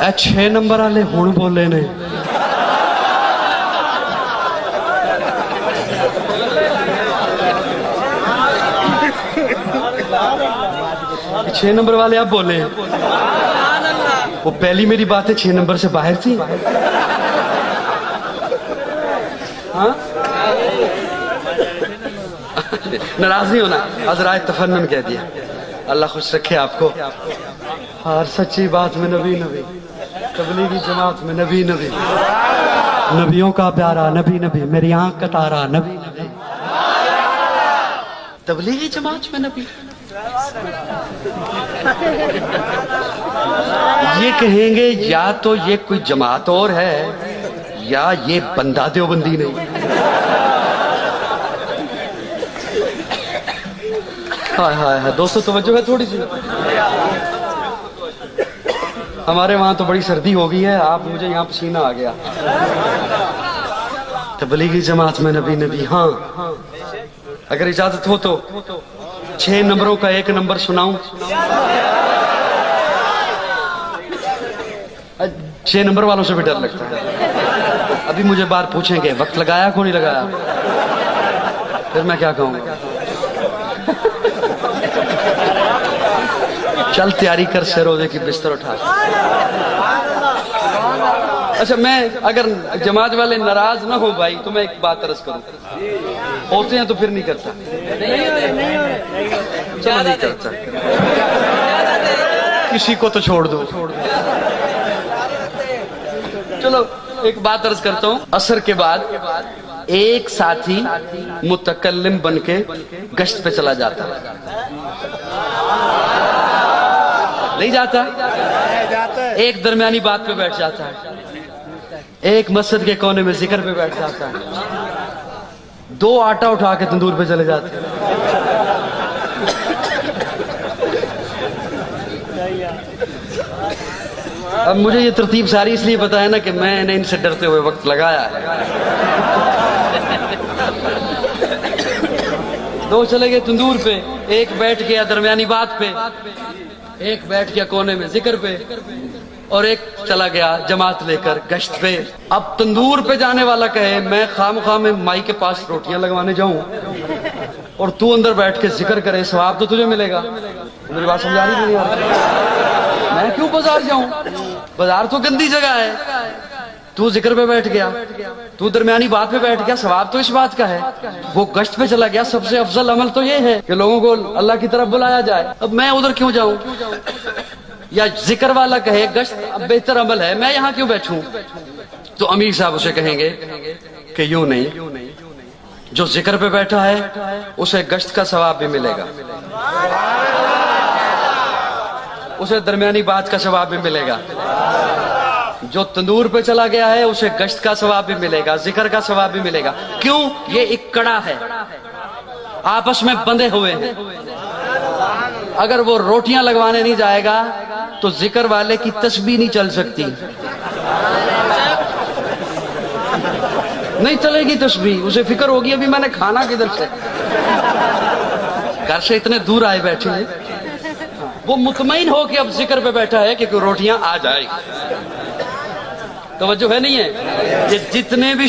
6 number वाले हुण बोले ने। छह नंबर वाले अब बोले। वो पहली मेरी बातें 6 नंबर से बाहर थी। हाँ? नाराज नहीं होना, हज़रात तफन्नुन कह दिया। अल्लाह खुश रखे आपको। हर सच्ची बात में नबी नबी, तबलीगी जमात में नबी नबी, नबियों का प्यारा नबी नबी, मेरी आंख का तारा नबी नबी, तबलीगी जमात में नबी। ये कहेंगे या तो ये कोई जमात और है या ये बंदा देवबंदी नहीं। हाय हाय हाय दोस्तों, तवज्जो है थोड़ी सी। हमारे वहां तो बड़ी सर्दी हो गई है, आप मुझे यहाँ पसीना आ गया। तबलीगी जमात में नबी नबी। हाँ, अगर इजाजत हो तो 6 नंबरों का एक नंबर सुनाऊं। 6 नंबर वालों से भी डर लगता है। अभी मुझे बार पूछेंगे वक्त लगाया को नहीं लगाया, फिर मैं क्या कहूँगा। चल तैयारी कर से रोजे की बिस्तर उठा। अच्छा, मैं अगर जमात वाले नाराज ना हो भाई तो मैं एक बात अर्ज करूं। होते हैं तो फिर नहीं करता, चलो नहीं करता, किसी को तो छोड़ दो। चलो एक बात अर्ज करता हूं। असर के बाद एक साथी मुतकल्लिम बनके गश्त पे चला जाता, नहीं जाता? एक दरमियानी बात पे बैठ जाता है, एक मस्जिद के कोने में जिक्र पे बैठ जाता है, 2 आटा उठा के तंदूर पे चले जाते हैं। अब मुझे ये तरतीब सारी इसलिए पता है ना कि मैंने इनसे डरते हुए वक्त लगाया है। 2 चले गए तंदूर पे, एक बैठ गया दरमियानी बात पे, एक बैठ गया कोने में जिक्र पे, और एक चला गया जमात लेकर गश्त पे। अब तंदूर पे जाने वाला कहे मैं खामखा में माई के पास रोटियां लगवाने जाऊं और तू अंदर बैठ के जिक्र करे, सवाब तो तुझे मिलेगा। मेरी बात समझा रही नहीं आ रही? मैं क्यों बाजार जाऊं? बाजार तो गंदी जगह है। तू जिक्र पे बैठ गया, तू दरमियानी बात पे बैठ गया, सवाब तो इस बात का है। वो गश्त पे चला गया, सबसे अफजल अमल तो ये है कि लोगों को अल्लाह की तरफ बुलाया जाए। अब मैं उधर क्यों जाऊं? या जिक्र वाला कहे गश्त अब बेहतर अमल है, मैं यहाँ क्यों बैठूं? तो अमीर साहब उसे कहेंगे कि यूं नहीं, जो जिक्र पे बैठा है उसे गश्त का सवाब भी मिलेगा, उसे दरमियानी बात का सवाब भी मिलेगा। जो तंदूर पे चला गया है उसे गश्त का सवाब भी मिलेगा, जिक्र का सवाब भी मिलेगा। क्यों? ये एक कड़ा है, आपस में बंधे हुए हैं। अगर वो रोटियां लगवाने नहीं जाएगा तो जिक्र वाले की तस्बीह नहीं चल सकती, नहीं चलेगी तस्बीह। उसे फिक्र होगी अभी मैंने खाना किधर से, घर से इतने दूर आए बैठे हैं। वो मुतमईन हो कि अब जिक्र पे बैठा है कि रोटियां आ जाएगी। तवज्जो है नहीं है? ये जितने भी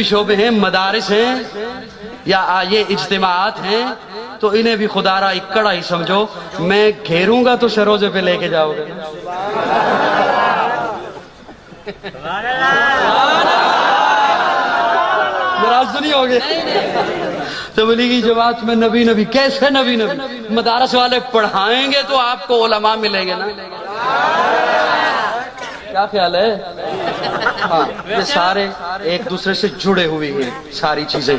शोबे हैं, मदारिस हैं या ये इज्तिमात हैं, तो इन्हें भी खुदारा एक कड़ा ही समझो। मैं घेरूंगा तो सरोजे पे लेके जाओगे। नाराज तो नहीं होगे? तबलीगी जमात में नबी नबी, कैसे नबी नबी? मदारस वाले पढ़ाएंगे तो आपको उलमा मिलेंगे ना। क्या ख्याल है? हाँ, ये सारे एक दूसरे से जुड़े हुए हैं सारी चीजें।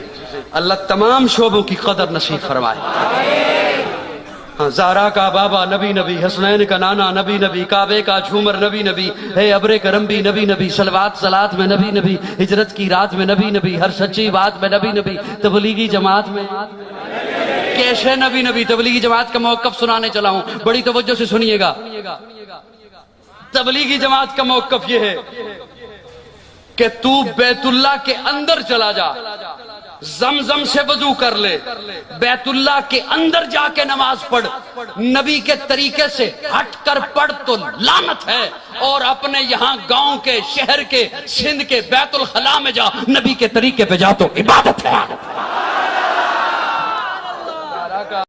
अल्लाह तमाम शोबों की कदर नसीब फरमाए। हाँ, ज़ारा का बाबा नबी नबी, हसनैन का नाना नबी नबी, काबे का झूमर नबी नबी, है अब्रे करम भी नबी नबी, सलवात सलात में नबी नबी, हिजरत की रात में नबी नबी, हर सच्ची बात में नबी नबी। तबलीगी जमात में कैसे नबी नबी? तबलीगी जमात का मौक़िफ़ सुनाने चला हूँ, बड़ी तवज्जो से सुनिएगा। तबलीगी जमात का मौक़िफ़ ये है कि तू बैतुल्लाह के अंदर चला जा, زمزم سے وضو کر لے، بیت اللہ کے اندر جا کے نماز پڑھ، نبی کے طریقے سے ہٹ کر پڑھ تو لعنت ہے، اور اپنے یہاں گاؤں کے، شہر کے، سندھ کے بیت الخلاء میں جا، نبی کے طریقے پہ جا تو عبادت ہے۔